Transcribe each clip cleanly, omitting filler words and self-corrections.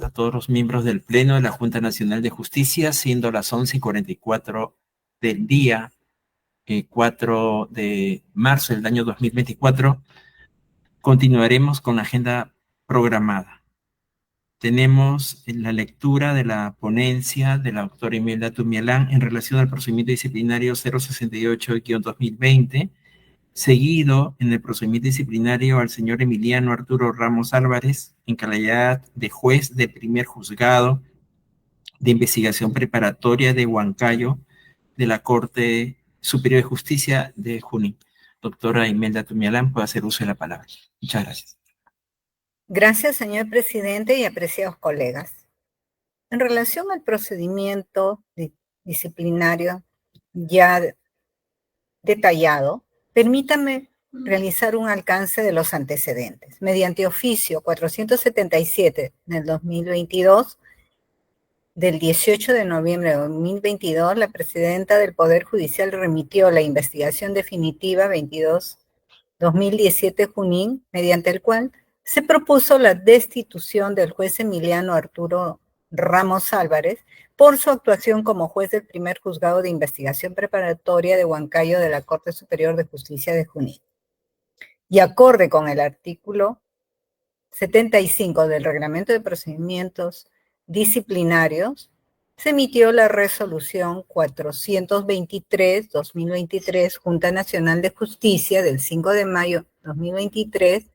a todos los miembros del Pleno de la Junta Nacional de Justicia, siendo las 11:44 del día 4 de marzo del año 2024. Continuaremos con la agenda programada. Tenemos la lectura de la ponencia de la doctora Imelda Tumialán en relación al procedimiento disciplinario 068-2020, seguido en el procedimiento disciplinario al señor Emiliano Arturo Ramos Álvarez, en calidad de juez del primer juzgado de investigación preparatoria de Huancayo, de la Corte Superior de Justicia de Junín. Doctora Imelda Tumialán, puede hacer uso de la palabra. Muchas gracias. Gracias, señor presidente y apreciados colegas. En relación al procedimiento disciplinario ya detallado, permítame realizar un alcance de los antecedentes. Mediante oficio 477 del 2022, del 18 de noviembre de 2022, la presidenta del Poder Judicial remitió la investigación definitiva 22-2017 Junín, mediante el cual se propuso la destitución del juez Emiliano Arturo Ramos Álvarez por su actuación como juez del primer juzgado de investigación preparatoria de Huancayo de la Corte Superior de Justicia de Junín. Y acorde con el artículo 75 del Reglamento de Procedimientos Disciplinarios, se emitió la resolución 423-2023, Junta Nacional de Justicia, del 5 de mayo de 2023,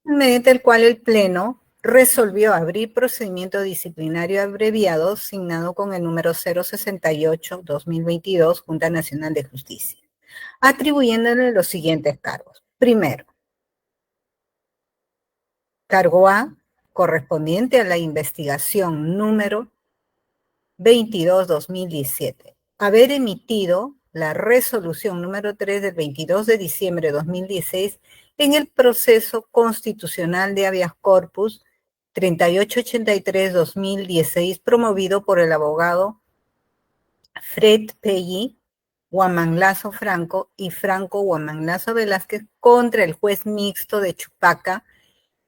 mediante el cual el Pleno resolvió abrir procedimiento disciplinario abreviado signado con el número 068-2022, Junta Nacional de Justicia, atribuyéndole los siguientes cargos. Primero, cargo A, correspondiente a la investigación número 22-2017, haber emitido la resolución número 3 del 22 de diciembre de 2016 en el proceso constitucional de habeas corpus 3883-2016, promovido por el abogado Fred Pelli, Huamanlazo Franco y Franco Huamanlazo Velázquez contra el juez mixto de Chupaca,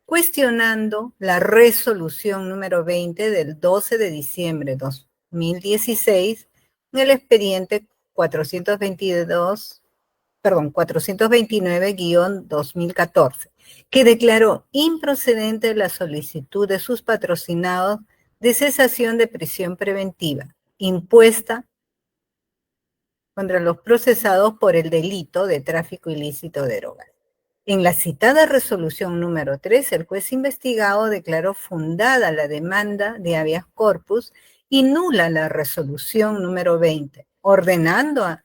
cuestionando la resolución número 20 del 12 de diciembre de 2016 en el expediente 429-2014, que declaró improcedente la solicitud de sus patrocinados de cesación de prisión preventiva impuesta contra los procesados por el delito de tráfico ilícito de drogas. En la citada resolución número 3, el juez investigado declaró fundada la demanda de habeas corpus y nula la resolución número 20, ordenando al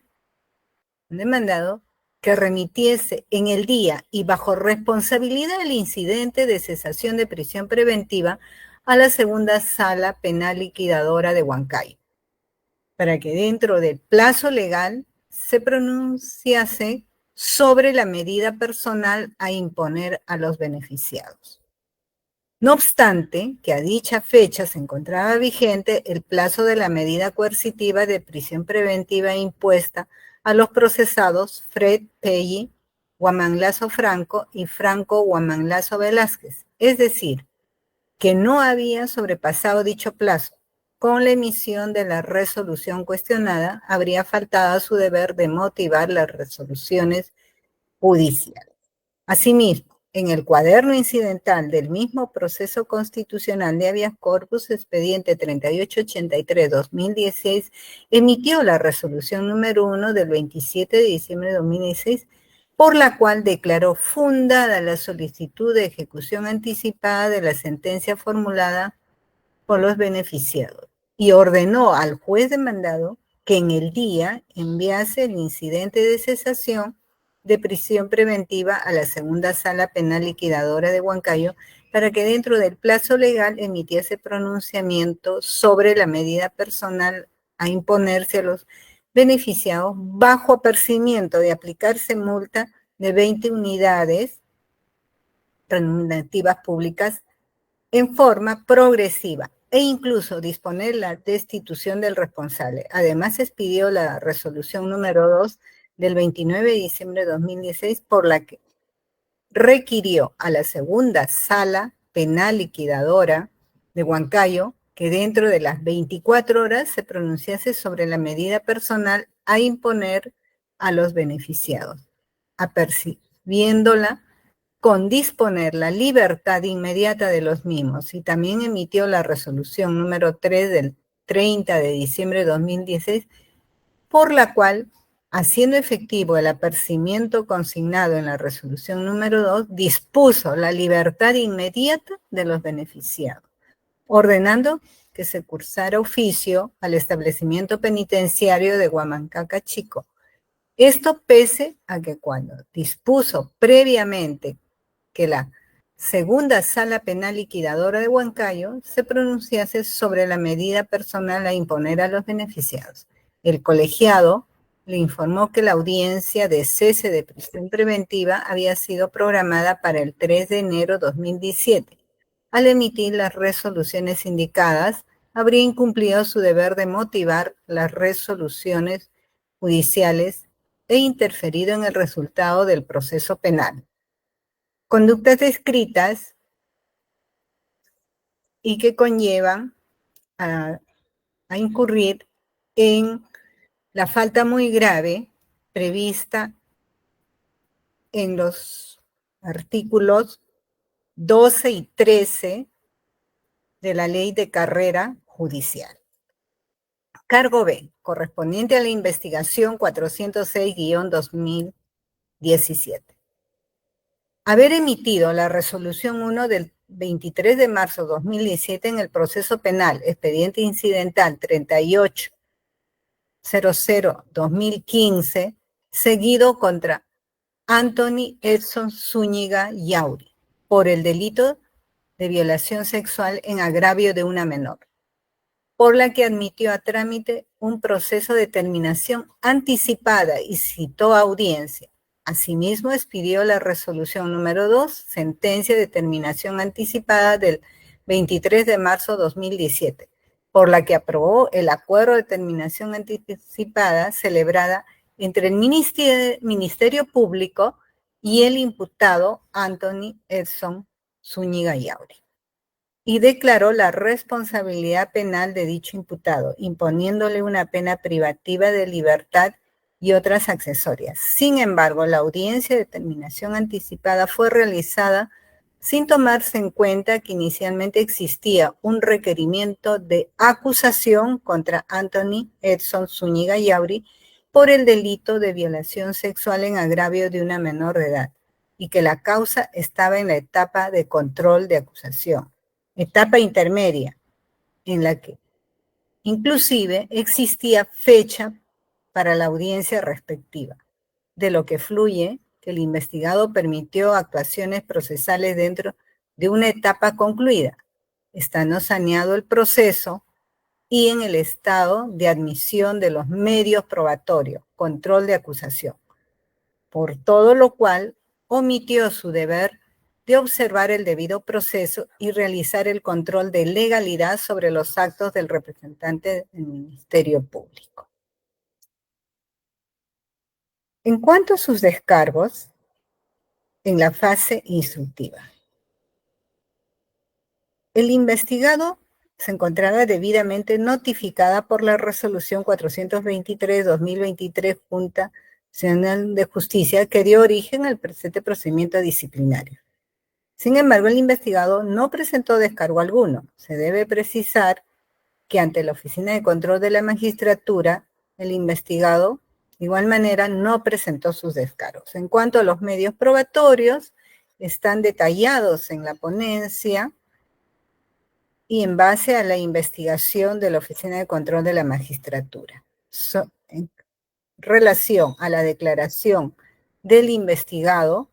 demandado que remitiese en el día y bajo responsabilidad del incidente de cesación de prisión preventiva a la segunda sala penal liquidadora de Huancayo, para que dentro del plazo legal se pronunciase sobre la medida personal a imponer a los beneficiados. No obstante, que a dicha fecha se encontraba vigente el plazo de la medida coercitiva de prisión preventiva impuesta a los procesados Fred Pelli, Huamanlazo Franco y Franco Huamanlazo Velázquez, es decir, que no había sobrepasado dicho plazo. Con la emisión de la resolución cuestionada, habría faltado a su deber de motivar las resoluciones judiciales. Asimismo, en el cuaderno incidental del mismo proceso constitucional de habeas corpus, expediente 3883-2016, emitió la resolución número 1 del 27 de diciembre de 2016, por la cual declaró fundada la solicitud de ejecución anticipada de la sentencia formulada por los beneficiados y ordenó al juez demandado que en el día enviase el incidente de cesación de prisión preventiva a la segunda sala penal liquidadora de Huancayo para que dentro del plazo legal emitiese pronunciamiento sobre la medida personal a imponerse a los beneficiados bajo apercibimiento de aplicarse multa de 20 unidades remunerativas públicas en forma progresiva e incluso disponer la destitución del responsable. Además, expidió la resolución número 2 del 29 de diciembre de 2016, por la que requirió a la segunda sala penal liquidadora de Huancayo que dentro de las 24 horas se pronunciase sobre la medida personal a imponer a los beneficiados, apercibiéndola con disponer la libertad inmediata de los mismos, y también emitió la resolución número 3 del 30 de diciembre de 2016, por la cual, haciendo efectivo el apercibimiento consignado en la resolución número 2, dispuso la libertad inmediata de los beneficiados, ordenando que se cursara oficio al establecimiento penitenciario de Huamancaka Chico. Esto pese a que cuando dispuso previamente que la segunda sala penal liquidadora de Huancayo se pronunciase sobre la medida personal a imponer a los beneficiados, el colegiado le informó que la audiencia de cese de prisión preventiva había sido programada para el 3 de enero de 2017. Al emitir las resoluciones indicadas, habría incumplido su deber de motivar las resoluciones judiciales e interferido en el resultado del proceso penal. Conductas descritas y que conllevan a incurrir en la falta muy grave prevista en los artículos 12 y 13 de la Ley de Carrera Judicial. Cargo B, correspondiente a la investigación 406-2017. Haber emitido la resolución 1 del 23 de marzo de 2017 en el proceso penal, expediente incidental 3800-2015, seguido contra Anthony Edson Zúñiga Yauri, por el delito de violación sexual en agravio de una menor, por la que admitió a trámite un proceso de terminación anticipada y citó audiencia. Asimismo, expidió la resolución número 2, sentencia de terminación anticipada del 23 de marzo de 2017, por la que aprobó el acuerdo de terminación anticipada celebrada entre el Ministerio Público y el imputado Anthony Edson Zúñiga Yauri, y declaró la responsabilidad penal de dicho imputado, imponiéndole una pena privativa de libertad y otras accesorias. Sin embargo, la audiencia de terminación anticipada fue realizada sin tomarse en cuenta que inicialmente existía un requerimiento de acusación contra Anthony Edson Zúñiga Yauri por el delito de violación sexual en agravio de una menor de edad, y que la causa estaba en la etapa de control de acusación, etapa intermedia, en la que inclusive existía fecha para la audiencia respectiva, de lo que fluye que el investigado permitió actuaciones procesales dentro de una etapa concluida, estando saneado el proceso y en el estado de admisión de los medios probatorios, control de acusación, por todo lo cual omitió su deber de observar el debido proceso y realizar el control de legalidad sobre los actos del representante del Ministerio Público. En cuanto a sus descargos, en la fase instructiva, el investigado se encontraba debidamente notificada por la resolución 423-2023 Junta Nacional de Justicia que dio origen al presente procedimiento disciplinario. Sin embargo, el investigado no presentó descargo alguno. Se debe precisar que ante la Oficina de Control de la Magistratura, el investigado de igual manera no presentó sus descargos. En cuanto a los medios probatorios, están detallados en la ponencia y en base a la investigación de la Oficina de Control de la Magistratura. En relación a la declaración del investigado,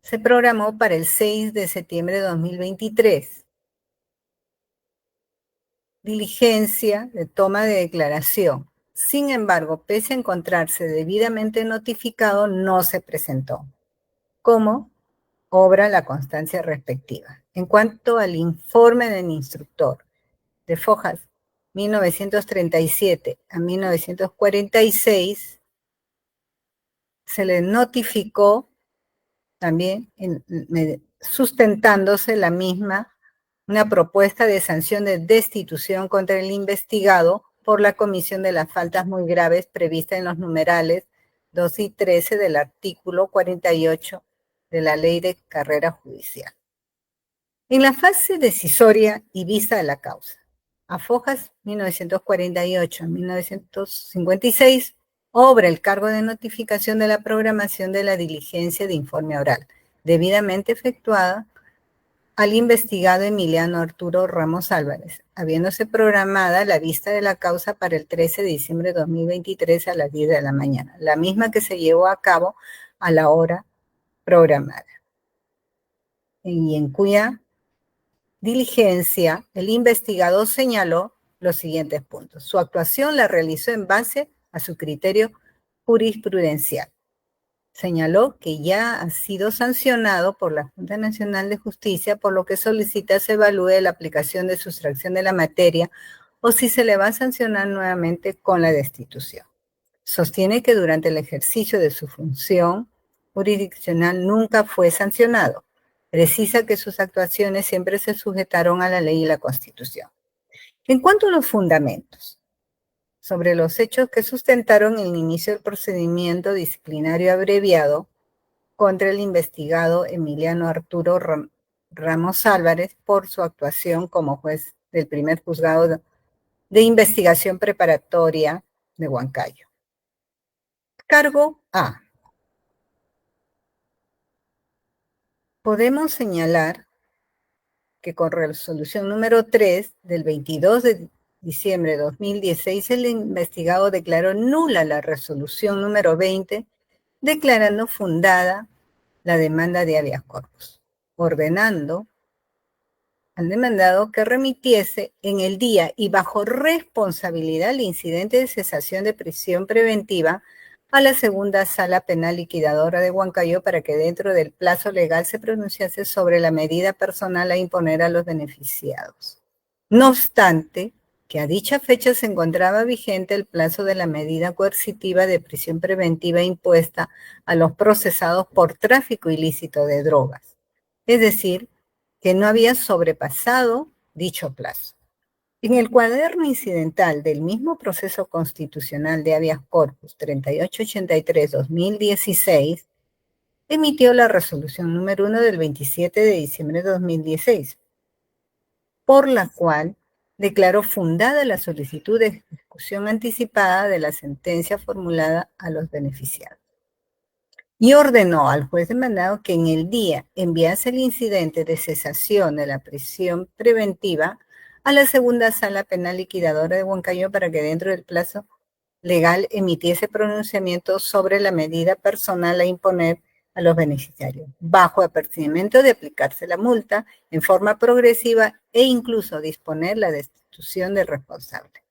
se programó para el 6 de septiembre de 2023. Diligencia de toma de declaración. Sin embargo, pese a encontrarse debidamente notificado, no se presentó, como obra la constancia respectiva. En cuanto al informe del instructor, de fojas 1937 a 1946, se le notificó también, sustentándose la misma una propuesta de sanción de destitución contra el investigado por la comisión de las faltas muy graves previstas en los numerales 2 y 13 del artículo 48 de la Ley de Carrera Judicial. En la fase decisoria y vista de la causa, a fojas 1948 a 1956, obra el cargo de notificación de la programación de la diligencia de informe oral, debidamente efectuada al investigado Emiliano Arturo Ramos Álvarez, habiéndose programada la vista de la causa para el 13 de diciembre de 2023 a las 10 de la mañana, la misma que se llevó a cabo a la hora programada, y en cuya diligencia el investigado señaló los siguientes puntos. Su actuación la realizó en base a su criterio jurisprudencial. Señaló que ya ha sido sancionado por la Junta Nacional de Justicia, por lo que solicita se evalúe la aplicación de sustracción de la materia o si se le va a sancionar nuevamente con la destitución. Sostiene que durante el ejercicio de su función jurisdiccional nunca fue sancionado. Precisa que sus actuaciones siempre se sujetaron a la ley y la Constitución. En cuanto a los fundamentos, sobre los hechos que sustentaron el inicio del procedimiento disciplinario abreviado contra el investigado Emiliano Arturo Ramos Álvarez por su actuación como juez del primer juzgado de investigación preparatoria de Huancayo. Cargo A. Podemos señalar que con resolución número 3 del 22 de diciembre de 2016, el investigado declaró nula la resolución número 20, declarando fundada la demanda de habeas corpus, ordenando al demandado que remitiese en el día y bajo responsabilidad el incidente de cesación de prisión preventiva a la segunda sala penal liquidadora de Huancayo para que dentro del plazo legal se pronunciase sobre la medida personal a imponer a los beneficiados. No obstante, que a dicha fecha se encontraba vigente el plazo de la medida coercitiva de prisión preventiva impuesta a los procesados por tráfico ilícito de drogas. Es decir, que no había sobrepasado dicho plazo. En el cuaderno incidental del mismo proceso constitucional de habeas corpus 3883-2016, emitió la resolución número 1 del 27 de diciembre de 2016, por la cual declaró fundada la solicitud de ejecución anticipada de la sentencia formulada a los beneficiados. Y ordenó al juez demandado que en el día enviase el incidente de cesación de la prisión preventiva a la segunda sala penal liquidadora de Huancayo para que dentro del plazo legal emitiese pronunciamiento sobre la medida personal a imponer a los beneficiarios, bajo apercibimiento de aplicarse la multa en forma progresiva e incluso disponer la destitución del responsable.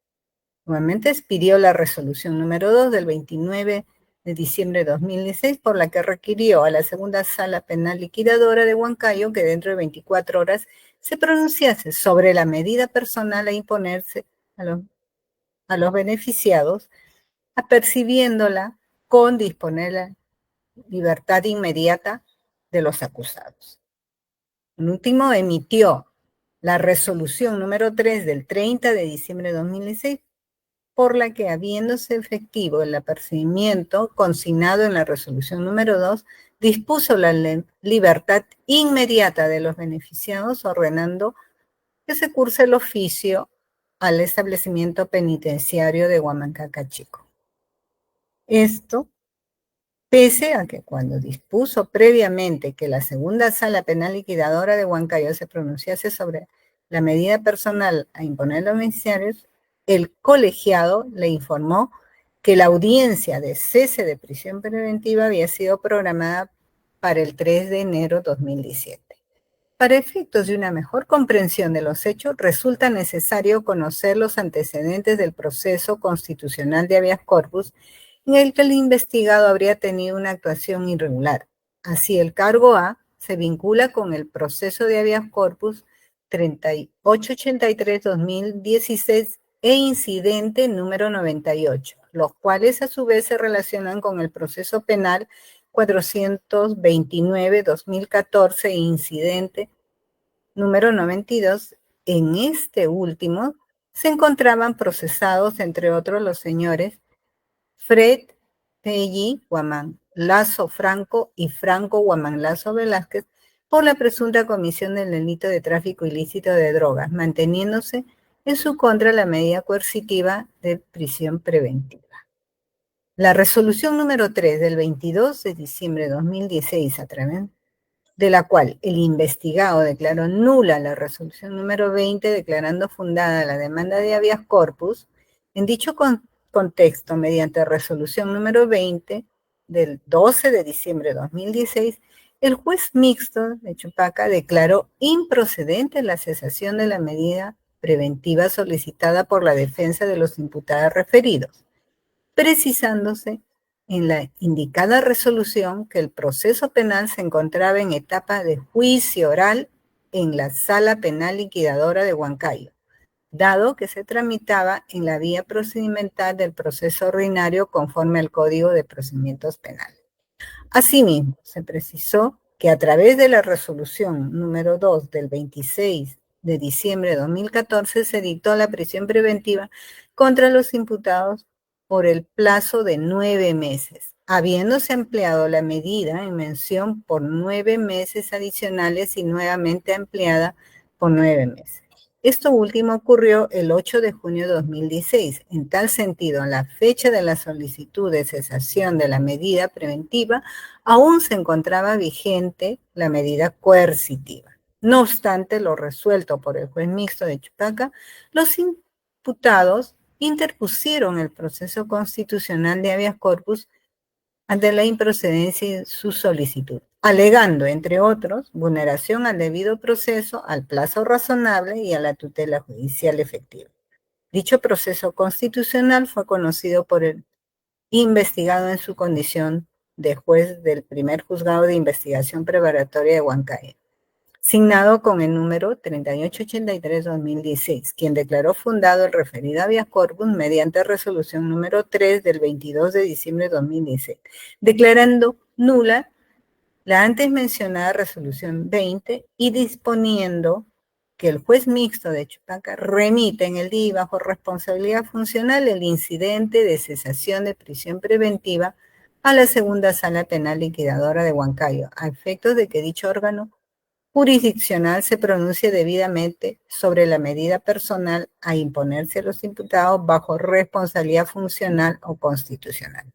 Nuevamente expidió la resolución número 2 del 29 de diciembre de 2016, por la que requirió a la segunda sala penal liquidadora de Huancayo que dentro de 24 horas se pronunciase sobre la medida personal a imponerse a los beneficiados, apercibiéndola con disponer la libertad inmediata de los acusados. En último, emitió la resolución número 3 del 30 de diciembre de 2016, por la que, habiéndose efectivo el apercibimiento consignado en la resolución número 2, dispuso la libertad inmediata de los beneficiados, ordenando que se curse el oficio al establecimiento penitenciario de Huamacaca Chico. Esto, pese a que cuando dispuso previamente que la segunda sala penal liquidadora de Huancayo se pronunciase sobre la medida personal a imponer a los beneficiarios, el colegiado le informó que la audiencia de cese de prisión preventiva había sido programada para el 3 de enero de 2017. Para efectos de una mejor comprensión de los hechos, resulta necesario conocer los antecedentes del proceso constitucional de habeas corpus en el que el investigado habría tenido una actuación irregular. Así, el cargo A se vincula con el proceso de habeas corpus 3883-2016 e incidente número 98, los cuales a su vez se relacionan con el proceso penal 429-2014 e incidente número 92, en este último se encontraban procesados, entre otros, los señores Fred Pelli Guamán Lazo Franco y Franco Guamán Lazo Velázquez por la presunta comisión del delito de tráfico ilícito de drogas, manteniéndose en su contra la medida coercitiva de prisión preventiva. La resolución número 3 del 22 de diciembre de 2016, a través de la cual el investigado declaró nula la resolución número 20, declarando fundada la demanda de habeas corpus, en dicho contexto, mediante resolución número 20 del 12 de diciembre de 2016, el juez mixto de Chupaca declaró improcedente la cesación de la medida preventiva solicitada por la defensa de los imputados referidos, precisándose en la indicada resolución que el proceso penal se encontraba en etapa de juicio oral en la Sala Penal Liquidadora de Huancayo, dado que se tramitaba en la vía procedimental del proceso ordinario conforme al Código de Procedimientos Penales. Asimismo, se precisó que a través de la resolución número 2 del 26 de diciembre de 2014 se dictó la prisión preventiva contra los imputados por el plazo de 9 meses, habiéndose ampliado la medida en mención por 9 meses adicionales y nuevamente ampliada por 9 meses. Esto último ocurrió el 8 de junio de 2016. En tal sentido, en la fecha de la solicitud de cesación de la medida preventiva, aún se encontraba vigente la medida coercitiva. No obstante lo resuelto por el juez mixto de Chupaca, los imputados interpusieron el proceso constitucional de habeas corpus ante la improcedencia de su solicitud, alegando, entre otros, vulneración al debido proceso, al plazo razonable y a la tutela judicial efectiva. Dicho proceso constitucional fue conocido por el investigado en su condición de juez del primer juzgado de investigación preparatoria de Huancayo, signado con el número 3883-2016, quien declaró fundado el referido habeas corpus mediante resolución número 3 del 22 de diciembre de 2016, declarando nula la antes mencionada resolución 20 y disponiendo que el juez mixto de Chupaca remite en el día y bajo responsabilidad funcional el incidente de cesación de prisión preventiva a la segunda sala penal liquidadora de Huancayo, a efectos de que dicho órgano jurisdiccional se pronuncie debidamente sobre la medida personal a imponerse a los imputados bajo responsabilidad funcional o constitucional.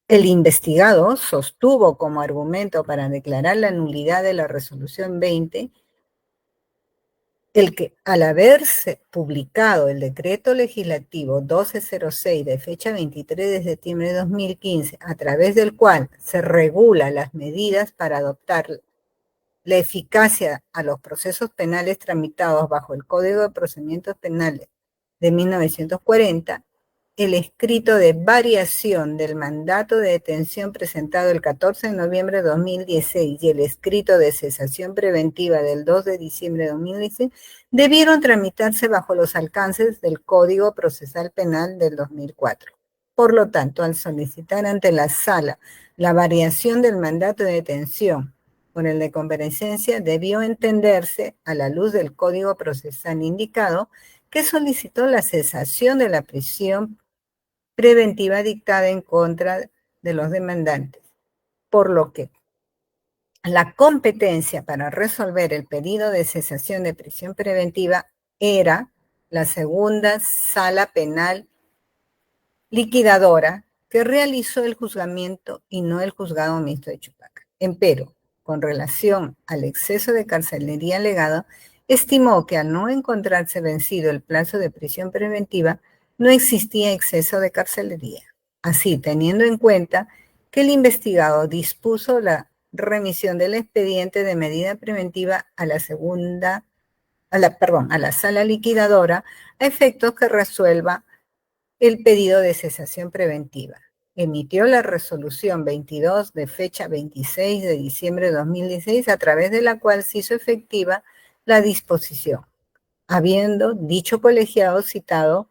El investigado sostuvo como argumento para declarar la nulidad de la resolución 20 el que, al haberse publicado el decreto legislativo 1206 de fecha 23 de septiembre de 2015, a través del cual se regula las medidas para adoptar la eficacia a los procesos penales tramitados bajo el Código de Procedimientos Penales de 1940, el escrito de variación del mandato de detención presentado el 14 de noviembre de 2016 y el escrito de cesación preventiva del 2 de diciembre de 2016 debieron tramitarse bajo los alcances del Código Procesal Penal del 2004. Por lo tanto, al solicitar ante la Sala la variación del mandato de detención por el de comparecencia, debió entenderse, a la luz del Código Procesal indicado, que solicitó la cesación de la prisión preventiva dictada en contra de los demandantes, por lo que la competencia para resolver el pedido de cesación de prisión preventiva era la segunda sala penal liquidadora que realizó el juzgamiento y no el juzgado mixto de Chupaca. Empero, con relación al exceso de carcelería alegado, estimó que al no encontrarse vencido el plazo de prisión preventiva, no existía exceso de carcelería. Así, teniendo en cuenta que el investigado dispuso la remisión del expediente de medida preventiva a la sala liquidadora, a efectos que resuelva el pedido de cesación preventiva. Emitió la resolución 22 de fecha 26 de diciembre de 2016, a través de la cual se hizo efectiva la disposición, habiendo dicho colegiado citado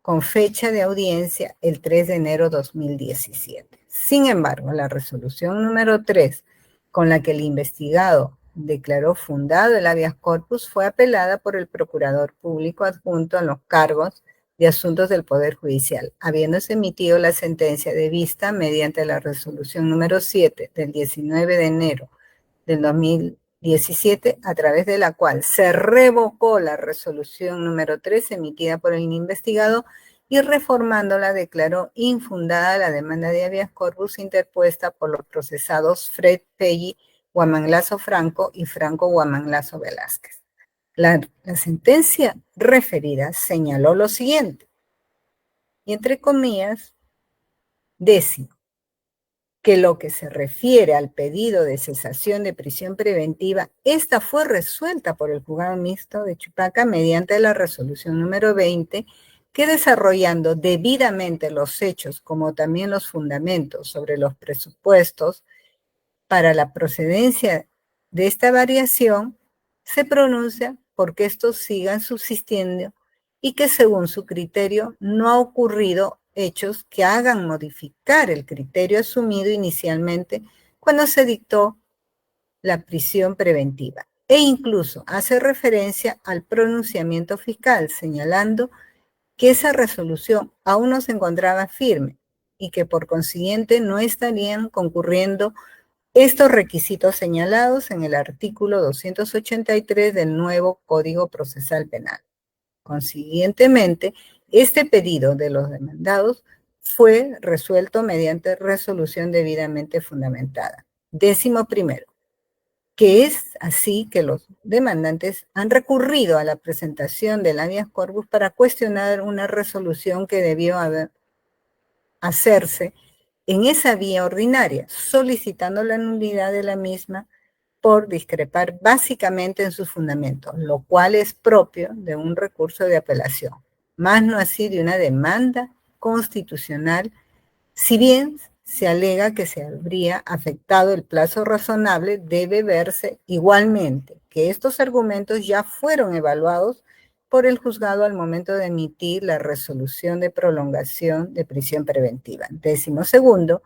con fecha de audiencia el 3 de enero de 2017. Sin embargo, la resolución número 3, con la que el investigado declaró fundado el habeas corpus fue apelada por el procurador público adjunto a los cargos de asuntos del Poder Judicial, habiéndose emitido la sentencia de vista mediante la resolución número 7 del 19 de enero del 2017, a través de la cual se revocó la resolución número 3 emitida por el investigado y reformándola declaró infundada la demanda de habeas corpus interpuesta por los procesados Fred Pelli Guamanlazo Franco y Franco Guamanlazo Velázquez. La sentencia referida señaló lo siguiente, y entre comillas, décimo, que lo que se refiere al pedido de cesación de prisión preventiva, esta fue resuelta por el juzgado mixto de Chupaca mediante la resolución número 20, que desarrollando debidamente los hechos como también los fundamentos sobre los presupuestos para la procedencia de esta variación, se pronuncia porque estos sigan subsistiendo y que según su criterio no ha ocurrido hechos que hagan modificar el criterio asumido inicialmente cuando se dictó la prisión preventiva. E incluso hace referencia al pronunciamiento fiscal, señalando que esa resolución aún no se encontraba firme y que por consiguiente no estarían concurriendo estos requisitos señalados en el artículo 283 del nuevo Código Procesal Penal. Consiguientemente, este pedido de los demandados fue resuelto mediante resolución debidamente fundamentada. Décimo primero, que es así que los demandantes han recurrido a la presentación del habeas corpus para cuestionar una resolución que debió hacerse en esa vía ordinaria, solicitando la nulidad de la misma por discrepar básicamente en sus fundamentos, lo cual es propio de un recurso de apelación, más no así de una demanda constitucional, si bien se alega que se habría afectado el plazo razonable, debe verse igualmente que estos argumentos ya fueron evaluados por el juzgado al momento de emitir la resolución de prolongación de prisión preventiva. Décimo segundo,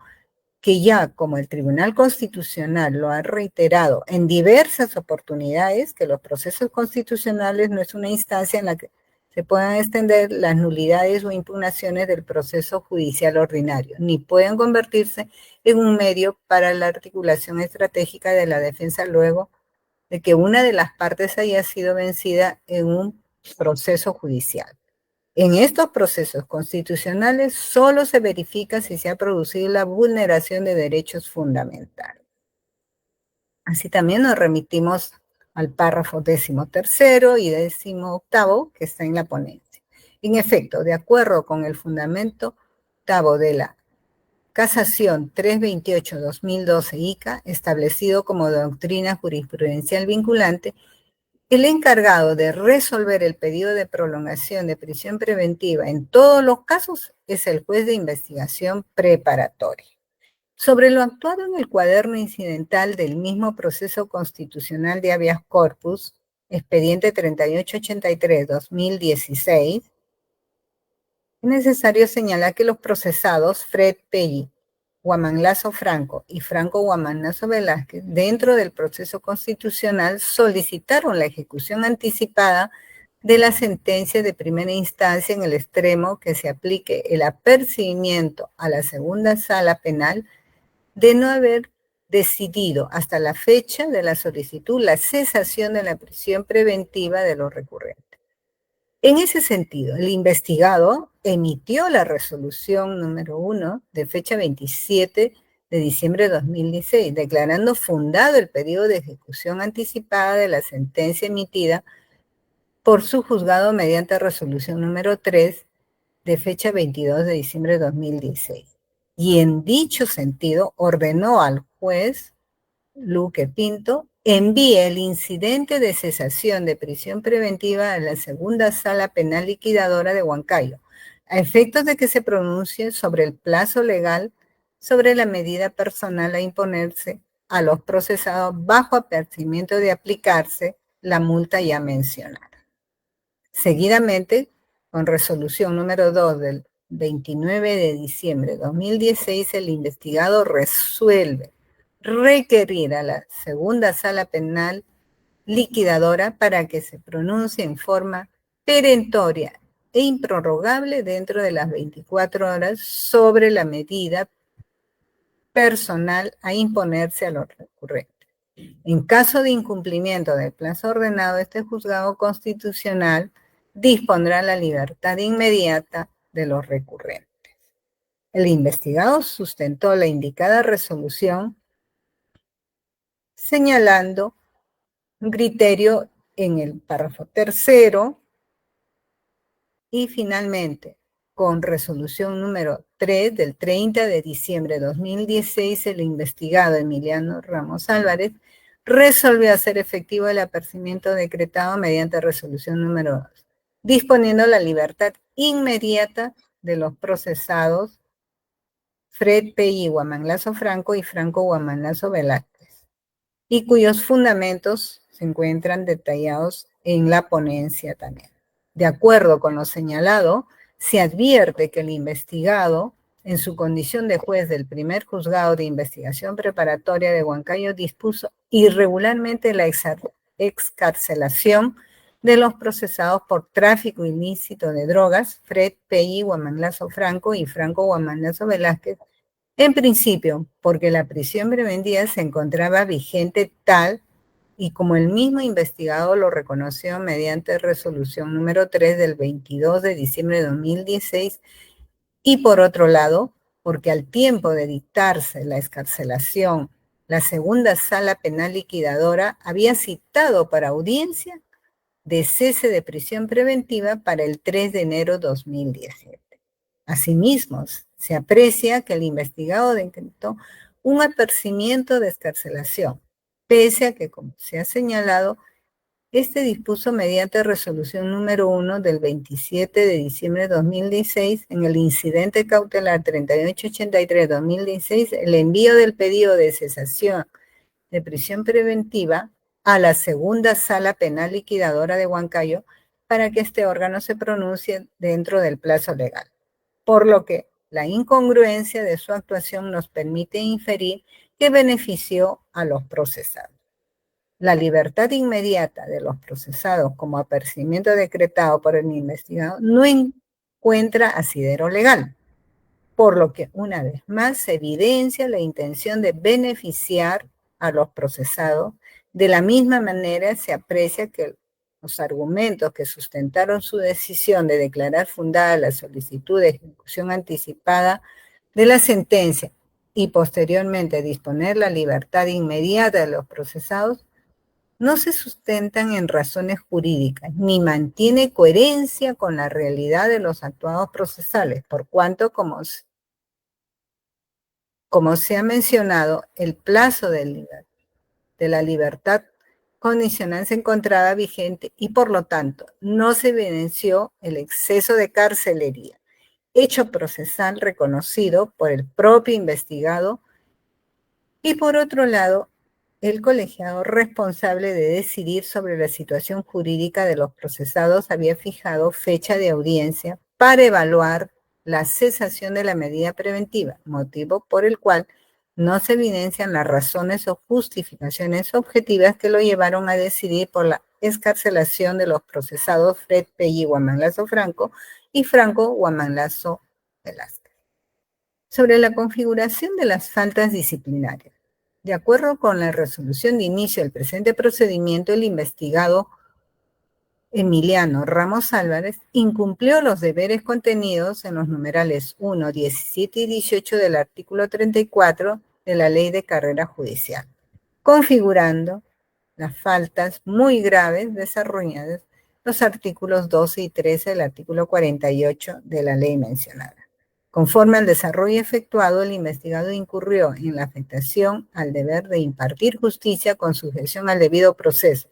que ya como el Tribunal Constitucional lo ha reiterado en diversas oportunidades, que los procesos constitucionales no es una instancia en la que se puedan extender las nulidades o impugnaciones del proceso judicial ordinario, ni pueden convertirse en un medio para la articulación estratégica de la defensa luego de que una de las partes haya sido vencida en un proceso judicial. En estos procesos constitucionales solo se verifica si se ha producido la vulneración de derechos fundamentales. Así también nos remitimos al párrafo 13º y 18º que está en la ponencia. En efecto, de acuerdo con el fundamento octavo de la Casación 328-2012 ICA, establecido como doctrina jurisprudencial vinculante, el encargado de resolver el pedido de prolongación de prisión preventiva en todos los casos es el juez de investigación preparatoria. Sobre lo actuado en el cuaderno incidental del mismo proceso constitucional de habeas corpus, expediente 3883-2016, es necesario señalar que los procesados Fred Pelli, Guamanlazo Franco y Franco Guamanlazo Velázquez, dentro del proceso constitucional, solicitaron la ejecución anticipada de la sentencia de primera instancia en el extremo que se aplique el apercibimiento a la segunda sala penal de no haber decidido hasta la fecha de la solicitud la cesación de la prisión preventiva de los recurrentes. En ese sentido, el investigado emitió la resolución número 1 de fecha 27 de diciembre de 2016, declarando fundado el pedido de ejecución anticipada de la sentencia emitida por su juzgado mediante resolución número 3 de fecha 22 de diciembre de 2016. Y en dicho sentido ordenó al juez Luque Pinto envíe el incidente de cesación de prisión preventiva a la segunda sala penal liquidadora de Huancayo, a efectos de que se pronuncie sobre el plazo legal sobre la medida personal a imponerse a los procesados bajo apercibimiento de aplicarse la multa ya mencionada. Seguidamente, con resolución número 2 del 29 de diciembre de 2016, el investigado requerir a la segunda sala penal liquidadora para que se pronuncie en forma perentoria e improrrogable dentro de las 24 horas sobre la medida personal a imponerse a los recurrentes. En caso de incumplimiento del plazo ordenado, este juzgado constitucional dispondrá la libertad inmediata de los recurrentes. El investigado sustentó la indicada resolución señalando un criterio en el párrafo tercero y finalmente, con resolución número 3 del 30 de diciembre de 2016, el investigado Emiliano Ramos Álvarez resolvió hacer efectivo el apercibimiento decretado mediante resolución número 2, disponiendo la libertad inmediata de los procesados Fred P. Guamanlazo Franco y Franco Guamanlazo Velázquez, y cuyos fundamentos se encuentran detallados en la ponencia también. De acuerdo con lo señalado, se advierte que el investigado, en su condición de juez del primer juzgado de investigación preparatoria de Huancayo, dispuso irregularmente la excarcelación de los procesados por tráfico ilícito de drogas, Fred P. Guamanlazo Franco y Franco Guamanlazo Velázquez, en principio, porque la prisión preventiva se encontraba vigente tal y como el mismo investigado lo reconoció mediante resolución número 3 del 22 de diciembre de 2016, y por otro lado, porque al tiempo de dictarse la excarcelación, la segunda sala penal liquidadora había citado para audiencia de cese de prisión preventiva para el 3 de enero de 2017. Asimismo, se aprecia que el investigado decretó un apercibimiento de excarcelación, pese a que, como se ha señalado, este dispuso mediante resolución número 1 del 27 de diciembre de 2016, en el incidente cautelar 3883-2016, el envío del pedido de cesación de prisión preventiva a la segunda sala penal liquidadora de Huancayo para que este órgano se pronuncie dentro del plazo legal. Por lo que la incongruencia de su actuación nos permite inferir que benefició a los procesados. La libertad inmediata de los procesados como apercibimiento decretado por el investigado no encuentra asidero legal, por lo que una vez más se evidencia la intención de beneficiar a los procesados. De la misma manera se aprecia que los argumentos que sustentaron su decisión de declarar fundada la solicitud de ejecución anticipada de la sentencia y posteriormente disponer la libertad inmediata de los procesados no se sustentan en razones jurídicas, ni mantiene coherencia con la realidad de los actuados procesales, por cuanto, como se ha mencionado, el plazo de la libertad condicional se encontraba vigente y, por lo tanto, no se evidenció el exceso de carcelería, hecho procesal reconocido por el propio investigado, y por otro lado, el colegiado responsable de decidir sobre la situación jurídica de los procesados había fijado fecha de audiencia para evaluar la cesación de la medida preventiva, motivo por el cual no se evidencian las razones o justificaciones objetivas que lo llevaron a decidir por la excarcelación de los procesados Fred P. Guamanlazo Franco y Franco Guamanlazo Velázquez. Sobre la configuración de las faltas disciplinarias. De acuerdo con la resolución de inicio del presente procedimiento, el investigado Emiliano Ramos Álvarez incumplió los deberes contenidos en los numerales 1, 17 y 18 del artículo 34 de la Ley de Carrera Judicial, configurando las faltas muy graves desarrolladas los artículos 12 y 13 del artículo 48 de la ley mencionada. Conforme al desarrollo efectuado, el investigado incurrió en la afectación al deber de impartir justicia con sujeción al debido proceso,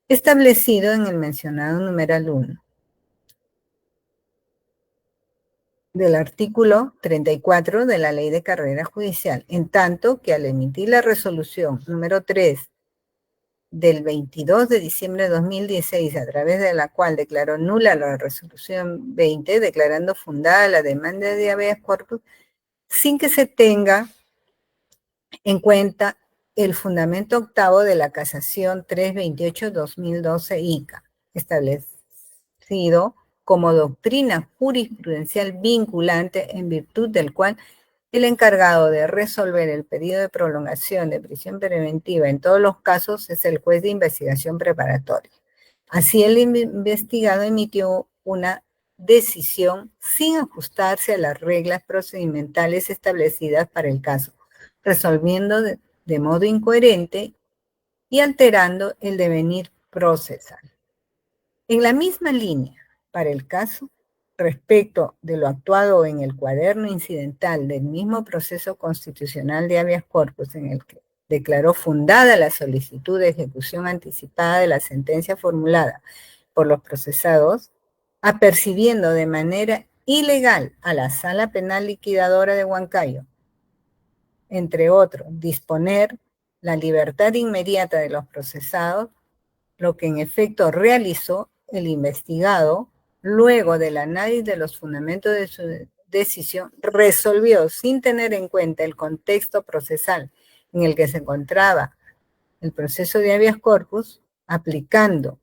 establecido en el mencionado numeral 1 del artículo 34 de la Ley de Carrera Judicial, en tanto que al emitir la resolución número 3 del 22 de diciembre de 2016, a través de la cual declaró nula la resolución 20, declarando fundada la demanda de habeas corpus, sin que se tenga en cuenta el fundamento octavo de la Casación 328-2012 ICA, establecido como doctrina jurisprudencial vinculante en virtud del cual el encargado de resolver el pedido de prolongación de prisión preventiva en todos los casos es el juez de investigación preparatoria. Así, el investigado emitió una decisión sin ajustarse a las reglas procedimentales establecidas para el caso, resolviendo de modo incoherente y alterando el devenir procesal. En la misma línea, para el caso, respecto de lo actuado en el cuaderno incidental del mismo proceso constitucional de habeas corpus en el que declaró fundada la solicitud de ejecución anticipada de la sentencia formulada por los procesados, apercibiendo de manera ilegal a la Sala Penal Liquidadora de Huancayo, entre otros, disponer la libertad inmediata de los procesados, lo que en efecto realizó el investigado, luego del análisis de los fundamentos de su decisión, resolvió, sin tener en cuenta el contexto procesal en el que se encontraba el proceso de habeas corpus, aplicando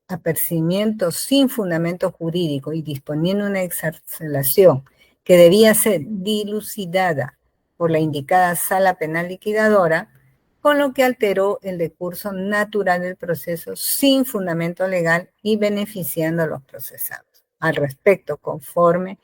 apercibimientos sin fundamento jurídico y disponiendo una excarcelación que debía ser dilucidada por la indicada Sala Penal Liquidadora, con lo que alteró el decurso natural del proceso sin fundamento legal y beneficiando a los procesados. Al respecto, conforme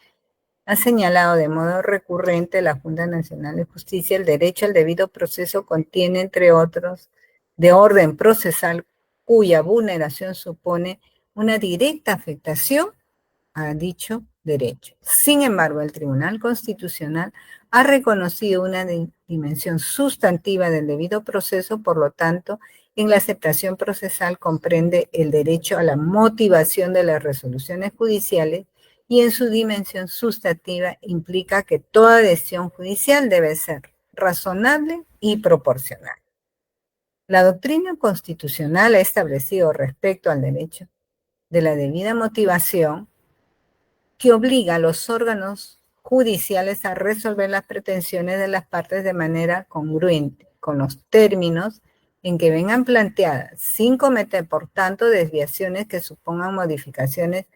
ha señalado de modo recurrente la Junta Nacional de Justicia, el derecho al debido proceso contiene, entre otros, de orden procesal cuya vulneración supone una directa afectación a dicho derecho. Sin embargo, el Tribunal Constitucional ha reconocido una dimensión sustantiva del debido proceso, por lo tanto, en la aceptación procesal comprende el derecho a la motivación de las resoluciones judiciales y en su dimensión sustantiva implica que toda decisión judicial debe ser razonable y proporcional. La doctrina constitucional ha establecido respecto al derecho de la debida motivación que obliga a los órganos judiciales a resolver las pretensiones de las partes de manera congruente con los términos en que vengan planteadas, sin cometer, por tanto, desviaciones que supongan modificaciones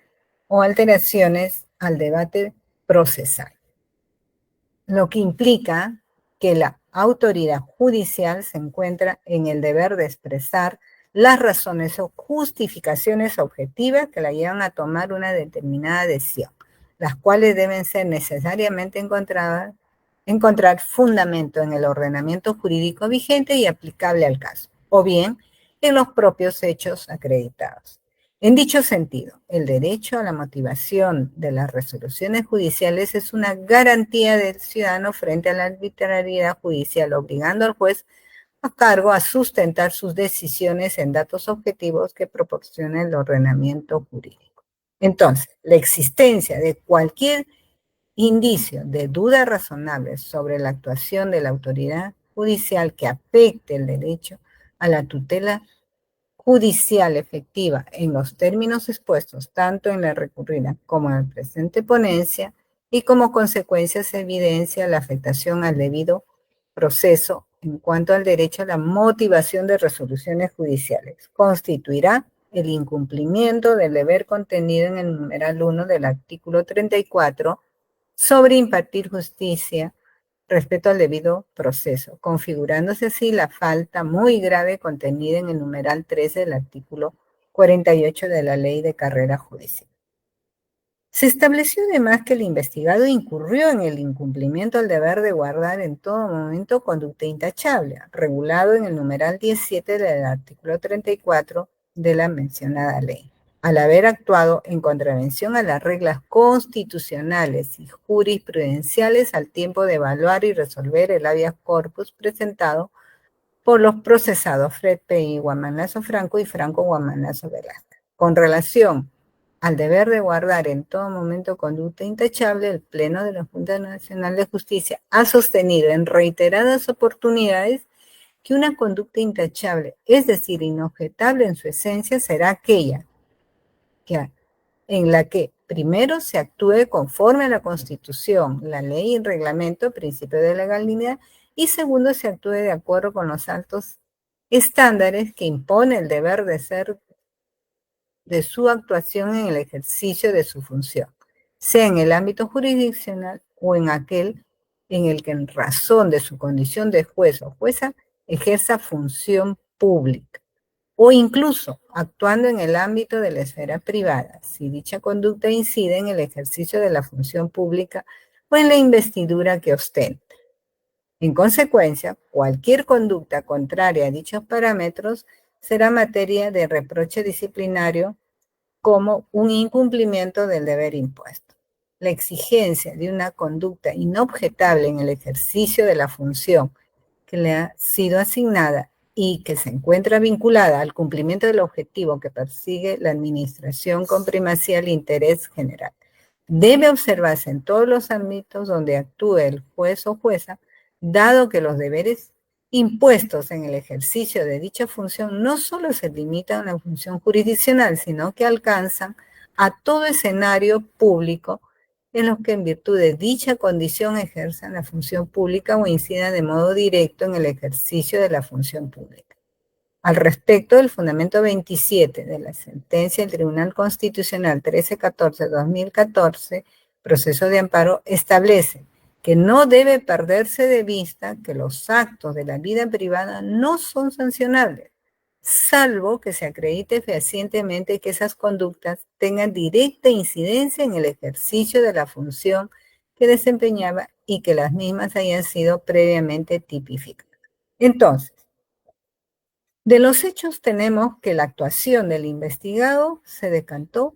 o alteraciones al debate procesal, lo que implica que la autoridad judicial se encuentra en el deber de expresar las razones o justificaciones objetivas que la llevan a tomar una determinada decisión, las cuales deben ser necesariamente encontrar fundamento en el ordenamiento jurídico vigente y aplicable al caso, o bien en los propios hechos acreditados. En dicho sentido, el derecho a la motivación de las resoluciones judiciales es una garantía del ciudadano frente a la arbitrariedad judicial, obligando al juez a cargo a sustentar sus decisiones en datos objetivos que proporciona el ordenamiento jurídico. Entonces, la existencia de cualquier indicio de duda razonable sobre la actuación de la autoridad judicial que afecte el derecho a la tutela judicial efectiva en los términos expuestos tanto en la recurrida como en la presente ponencia y como consecuencia se evidencia la afectación al debido proceso en cuanto al derecho a la motivación de resoluciones judiciales. Constituirá el incumplimiento del deber contenido en el numeral 1 del artículo 34 sobre impartir justicia respecto al debido proceso, configurándose así la falta muy grave contenida en el numeral 13 del artículo 48 de la Ley de Carrera Judicial. Se estableció además que el investigado incurrió en el incumplimiento del deber de guardar en todo momento conducta intachable, regulado en el numeral 17 del artículo 34 de la mencionada ley, al haber actuado en contravención a las reglas constitucionales y jurisprudenciales al tiempo de evaluar y resolver el habeas corpus presentado por los procesados Fred P. Guamanazo Franco y Franco Guamanazo Velázquez. Con relación al deber de guardar en todo momento conducta intachable, el Pleno de la Junta Nacional de Justicia ha sostenido en reiteradas oportunidades que una conducta intachable, es decir, inobjetable en su esencia, será aquella en la que primero se actúe conforme a la Constitución, la ley y el reglamento, principio de legalidad, y segundo, se actúe de acuerdo con los altos estándares que impone el deber de ser de su actuación en el ejercicio de su función, sea en el ámbito jurisdiccional o en aquel en el que en razón de su condición de juez o jueza ejerza función pública, o incluso actuando en el ámbito de la esfera privada, si dicha conducta incide en el ejercicio de la función pública o en la investidura que ostenta. En consecuencia, cualquier conducta contraria a dichos parámetros será materia de reproche disciplinario como un incumplimiento del deber impuesto. La exigencia de una conducta inobjetable en el ejercicio de la función que le ha sido asignada y que se encuentra vinculada al cumplimiento del objetivo que persigue la administración con primacía al interés general, debe observarse en todos los ámbitos donde actúe el juez o jueza, dado que los deberes impuestos en el ejercicio de dicha función no solo se limitan a la función jurisdiccional, sino que alcanzan a todo escenario público en los que en virtud de dicha condición ejerzan la función pública o incidan de modo directo en el ejercicio de la función pública. Al respecto, el fundamento 27 de la sentencia del Tribunal Constitucional 1314-2014, proceso de amparo, establece que no debe perderse de vista que los actos de la vida privada no son sancionables, salvo que se acredite fehacientemente que esas conductas tengan directa incidencia en el ejercicio de la función que desempeñaba y que las mismas hayan sido previamente tipificadas. Entonces, de los hechos tenemos que la actuación del investigado se decantó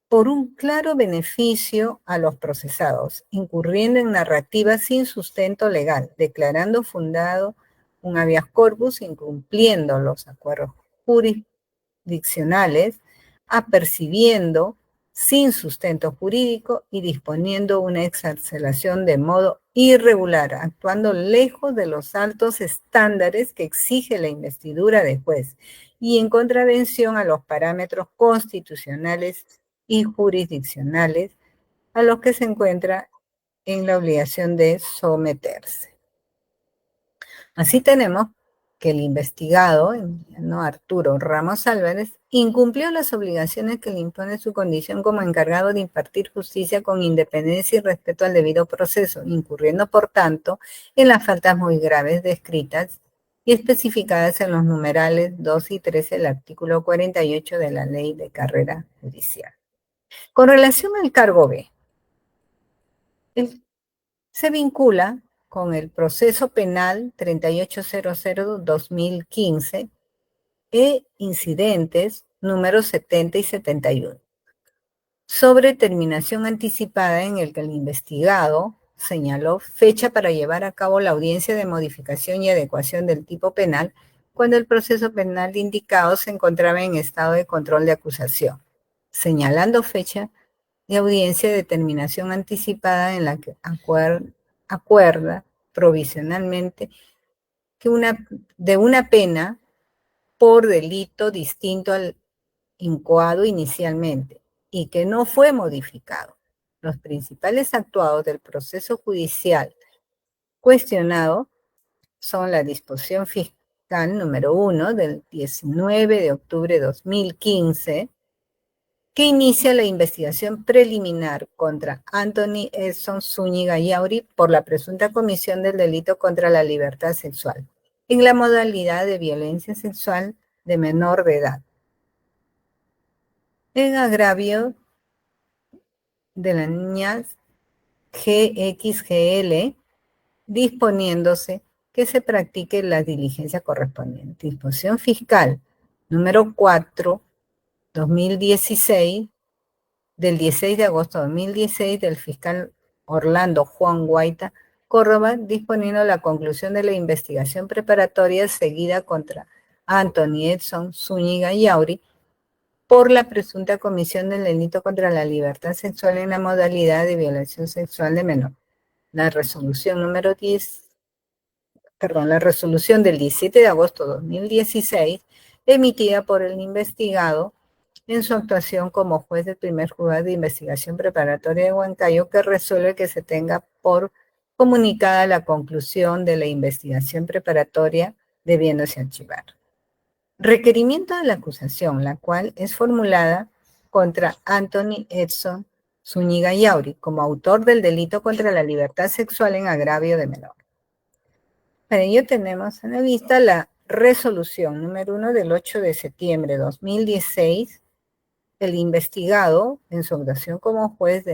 por un claro beneficio a los procesados, incurriendo en narrativas sin sustento legal, declarando fundado un habeas corpus, incumpliendo los acuerdos jurisdiccionales, apercibiendo sin sustento jurídico y disponiendo una excarcelación de modo irregular, actuando lejos de los altos estándares que exige la investidura de juez y en contravención a los parámetros constitucionales y jurisdiccionales a los que se encuentra en la obligación de someterse. Así tenemos que el investigado, ¿no?, Arturo Ramos Álvarez, incumplió las obligaciones que le impone su condición como encargado de impartir justicia con independencia y respeto al debido proceso, incurriendo, por tanto, en las faltas muy graves descritas y especificadas en los numerales 2 y 13 del artículo 48 de la Ley de Carrera Judicial. Con relación al cargo B, se vincula con el proceso penal 3800-2015 e incidentes números 70 y 71, sobre terminación anticipada en el que el investigado señaló fecha para llevar a cabo la audiencia de modificación y adecuación del tipo penal cuando el proceso penal indicado se encontraba en estado de control de acusación, señalando fecha de audiencia de terminación anticipada en la que acuerda provisionalmente que de una pena por delito distinto al incoado inicialmente y que no fue modificado. Los principales actuados del proceso judicial cuestionado son la disposición fiscal número 1 del 19 de octubre de 2015, que inicia la investigación preliminar contra Anthony Edson Zúñiga Yauri por la presunta comisión del delito contra la libertad sexual, en la modalidad de violencia sexual de menor de edad, en agravio de la niña GXGL, disponiéndose que se practique la diligencia correspondiente. Disposición fiscal número 4, 2016, del 16 de agosto de 2016, del fiscal Orlando Juan Guaita Córdoba, disponiendo la conclusión de la investigación preparatoria seguida contra Anthony Edson Zúñiga Yauri por la presunta comisión del delito contra la libertad sexual en la modalidad de violación sexual de menor. La resolución número 10, la resolución del 17 de agosto de 2016, emitida por el investigado en su actuación como juez del primer juzgado de investigación preparatoria de Huancayo, que resuelve que se tenga por comunicada la conclusión de la investigación preparatoria debiéndose archivar. Requerimiento de la acusación, la cual es formulada contra Anthony Edson Zúñiga Yauri como autor del delito contra la libertad sexual en agravio de menor. Para ello tenemos a la vista la resolución número 1 del 8 de septiembre de 2016. El investigado, en su actuación como juez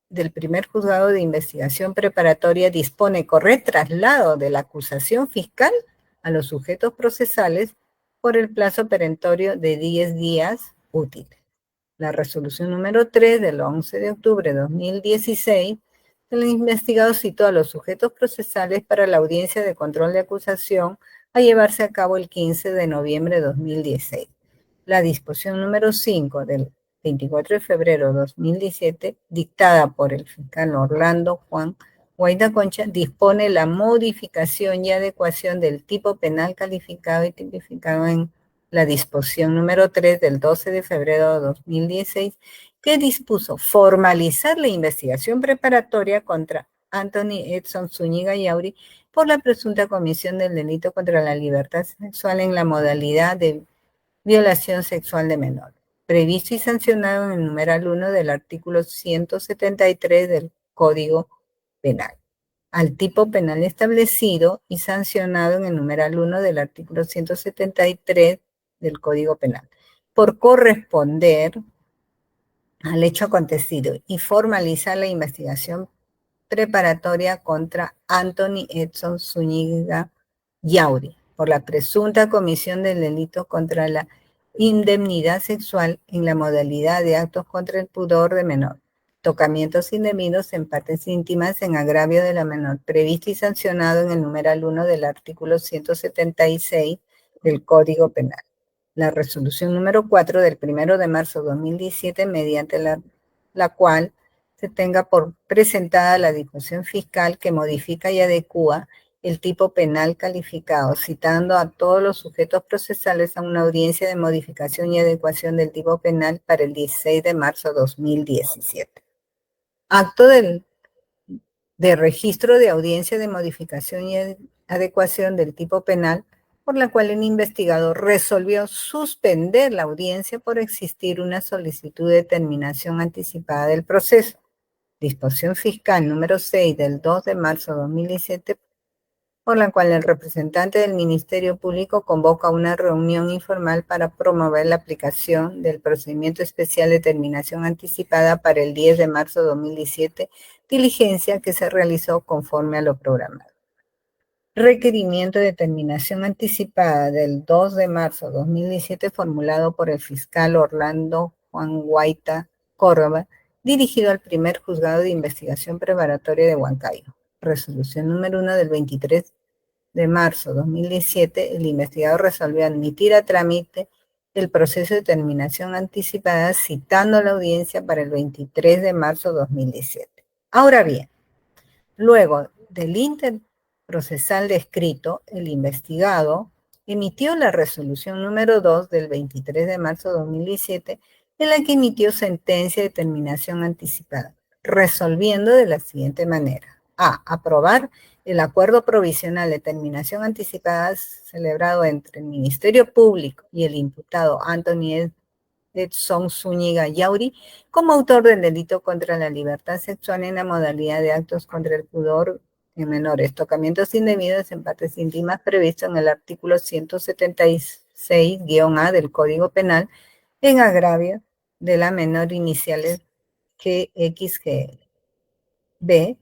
del primer juzgado de investigación preparatoria, dispone correr traslado de la acusación fiscal a los sujetos procesales por el plazo perentorio de 10 días útiles. La resolución número 3 del 11 de octubre de 2016, el investigado citó a los sujetos procesales para la audiencia de control de acusación a llevarse a cabo el 15 de noviembre de 2016. La disposición número 5 del 24 de febrero de 2017, dictada por el fiscal Orlando Juan Guaita Concha, dispone la modificación y adecuación del tipo penal calificado y tipificado en la disposición número 3 del 12 de febrero de 2016, que dispuso formalizar la investigación preparatoria contra Anthony Edson Zúñiga Yauri por la presunta comisión del delito contra la libertad sexual en la modalidad de violación sexual de menor, previsto y sancionado en el numeral 1 del artículo 173 del Código Penal, al tipo penal establecido y sancionado en el numeral 1 del artículo 173 del Código Penal, por corresponder al hecho acontecido y formalizar la investigación preparatoria contra Anthony Edson Zúñiga Yauri por la presunta comisión del delito contra la indemnidad sexual en la modalidad de actos contra el pudor de menor, tocamientos indebidos en partes íntimas en agravio de la menor, previsto y sancionado en el numeral 1 del artículo 176 del Código Penal. La resolución número 4 del 1 de marzo de 2017, mediante la cual se tenga por presentada la disposición fiscal que modifica y adecúa el tipo penal calificado, citando a todos los sujetos procesales a una audiencia de modificación y adecuación del tipo penal para el 16 de marzo de 2017. Acto de registro de audiencia de modificación y adecuación del tipo penal, por la cual el investigador resolvió suspender la audiencia por existir una solicitud de terminación anticipada del proceso. Disposición fiscal número 6 del 2 de marzo de 2017, por la cual el representante del Ministerio Público convoca una reunión informal para promover la aplicación del procedimiento especial de terminación anticipada para el 10 de marzo de 2017, diligencia que se realizó conforme a lo programado. Requerimiento de terminación anticipada del 2 de marzo de 2017 formulado por el fiscal Orlando Juan Guaita Córdoba, dirigido al primer juzgado de investigación preparatoria de Huancayo. Resolución número 1 del 23 de marzo de 2017, el investigador resolvió admitir a trámite el proceso de terminación anticipada, citando la audiencia para el 23 de marzo de 2017. Ahora bien, luego del interprocesal descrito, el investigado emitió la resolución número 2 del 23 de marzo de 2017, en la que emitió sentencia de terminación anticipada, resolviendo de la siguiente manera. A. Aprobar el acuerdo provisional de terminación anticipada celebrado entre el Ministerio Público y el imputado Anthony Edson Zúñiga Yauri como autor del delito contra la libertad sexual en la modalidad de actos contra el pudor en menores, tocamientos indebidos en partes íntimas previsto en el artículo 176-A del Código Penal en agravio de la menor iniciales GXGL. B.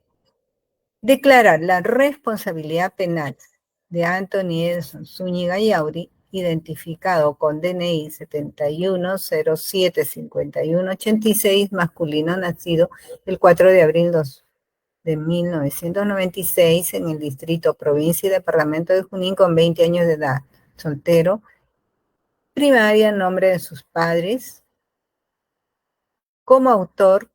Declarar la responsabilidad penal de Anthony Edson Zúñiga Yauri, identificado con DNI 71075186, masculino, nacido el 4 de abril de 1996 en el distrito, provincia y departamento de Junín, con 20 años de edad, soltero, primaria, nombre de sus padres, como autor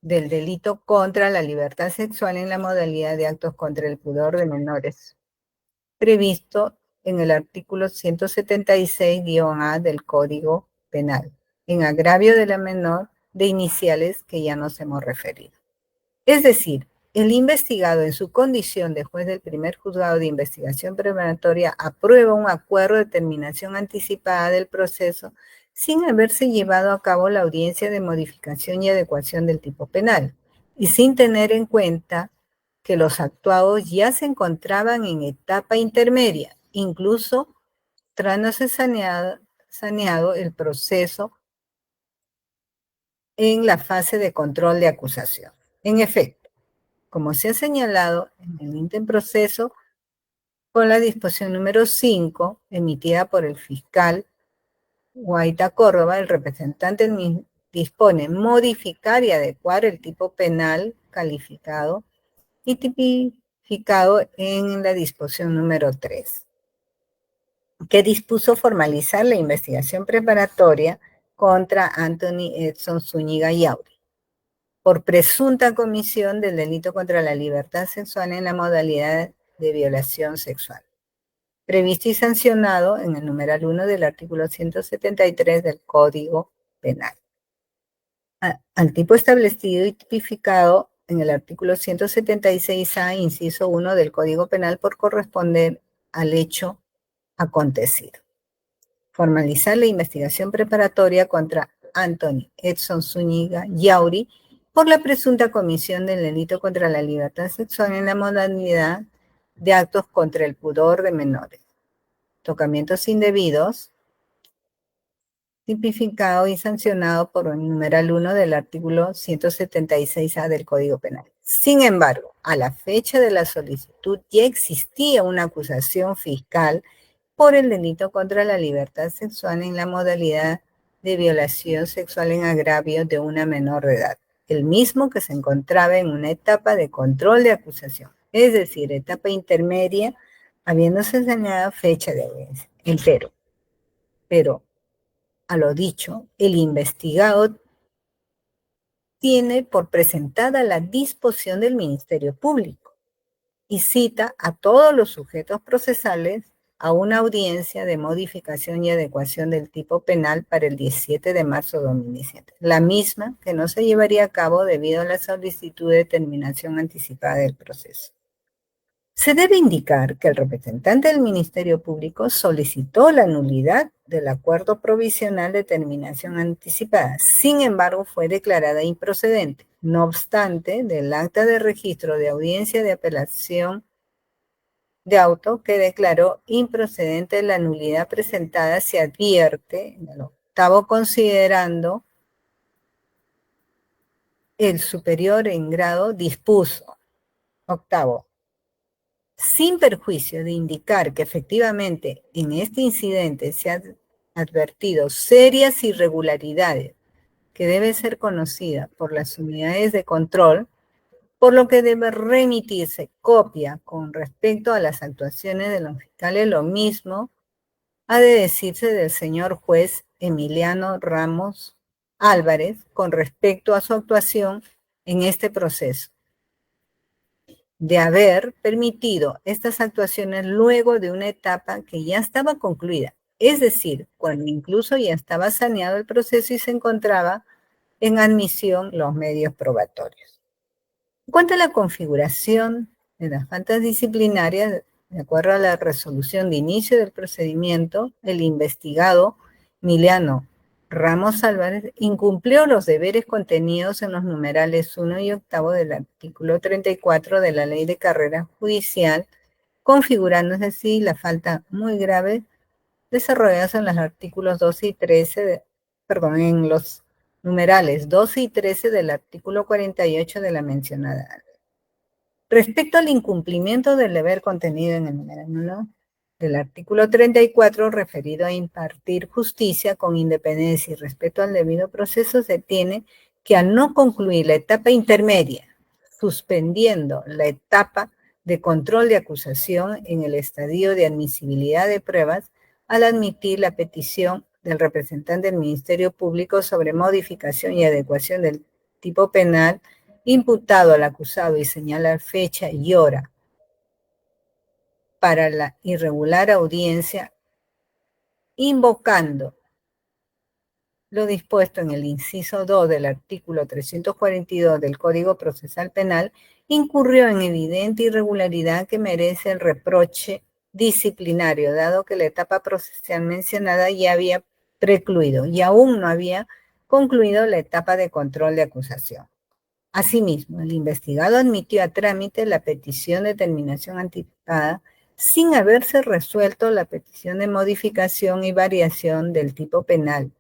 del delito contra la libertad sexual en la modalidad de actos contra el pudor de menores, previsto en el artículo 176-A del Código Penal, en agravio de la menor de iniciales que ya nos hemos referido. Es decir, el investigado en su condición de juez del primer juzgado de investigación preparatoria aprueba un acuerdo de terminación anticipada del proceso sin haberse llevado a cabo la audiencia de modificación y adecuación del tipo penal y sin tener en cuenta que los actuados ya se encontraban en etapa intermedia, incluso tras no ser saneado el proceso en la fase de control de acusación. En efecto, como se ha señalado en el interproceso, con la disposición número 5, emitida por el fiscal Guaita Córdoba, el representante dispone modificar y adecuar el tipo penal calificado y tipificado en la disposición número 3, que dispuso formalizar la investigación preparatoria contra Anthony Edson Zúñiga Yauri por presunta comisión del delito contra la libertad sexual en la modalidad de violación sexual, previsto y sancionado en el numeral 1 del artículo 173 del Código Penal. Al tipo establecido y tipificado en el artículo 176A, inciso 1 del Código Penal por corresponder al hecho acontecido. Formalizar la investigación preparatoria contra Anthony Edson Zúñiga Yauri por la presunta comisión del delito contra la libertad sexual en la modalidad de actos contra el pudor de menores, tocamientos indebidos, tipificado y sancionado por el numeral 1 del artículo 176A del Código Penal. Sin embargo, a la fecha de la solicitud ya existía una acusación fiscal por el delito contra la libertad sexual en la modalidad de violación sexual en agravio de una menor de edad, el mismo que se encontraba en una etapa de control de acusación, es decir, etapa intermedia, habiéndose señalado fecha de audiencia, pero a lo dicho, el investigado tiene por presentada la disposición del Ministerio Público y cita a todos los sujetos procesales a una audiencia de modificación y adecuación del tipo penal para el 17 de marzo de 2017, la misma que no se llevaría a cabo debido a la solicitud de terminación anticipada del proceso. Se debe indicar que el representante del Ministerio Público solicitó la nulidad del acuerdo provisional de terminación anticipada. Sin embargo, fue declarada improcedente. No obstante, del acta de registro de audiencia de apelación de auto que declaró improcedente la nulidad presentada, se advierte en el octavo considerando el superior en grado dispuso. Octavo, sin perjuicio de indicar que efectivamente en este incidente se han advertido serias irregularidades que deben ser conocidas por las unidades de control, por lo que debe remitirse copia con respecto a las actuaciones de los fiscales. Lo mismo ha de decirse del señor juez Emiliano Ramos Álvarez con respecto a su actuación en este proceso, de haber permitido estas actuaciones luego de una etapa que ya estaba concluida, es decir, cuando incluso ya estaba saneado el proceso y se encontraba en admisión los medios probatorios. En cuanto a la configuración de las faltas disciplinarias, de acuerdo a la resolución de inicio del procedimiento, el investigado Emiliano Ramos Álvarez incumplió los deberes contenidos en los numerales 1 y 8 del artículo 34 de la Ley de Carrera Judicial, configurándose así la falta muy grave desarrolladas en los artículos 12 y 13, en los numerales 12 y 13 del artículo 48 de la mencionada ley. Respecto al incumplimiento del deber contenido en el numeral 1 del artículo 34 referido a impartir justicia con independencia y respeto al debido proceso, se tiene que al no concluir la etapa intermedia, suspendiendo la etapa de control de acusación en el estadio de admisibilidad de pruebas, al admitir la petición del representante del Ministerio Público sobre modificación y adecuación del tipo penal imputado al acusado y señalar fecha y hora para la irregular audiencia, invocando lo dispuesto en el inciso 2 del artículo 342 del Código Procesal Penal incurrió en evidente irregularidad que merece el reproche disciplinario, dado que la etapa procesal mencionada ya había precluido y aún no había concluido la etapa de control de acusación. Asimismo, el investigado admitió a trámite la petición de terminación anticipada sin haberse resuelto la petición de modificación y variación del tipo penal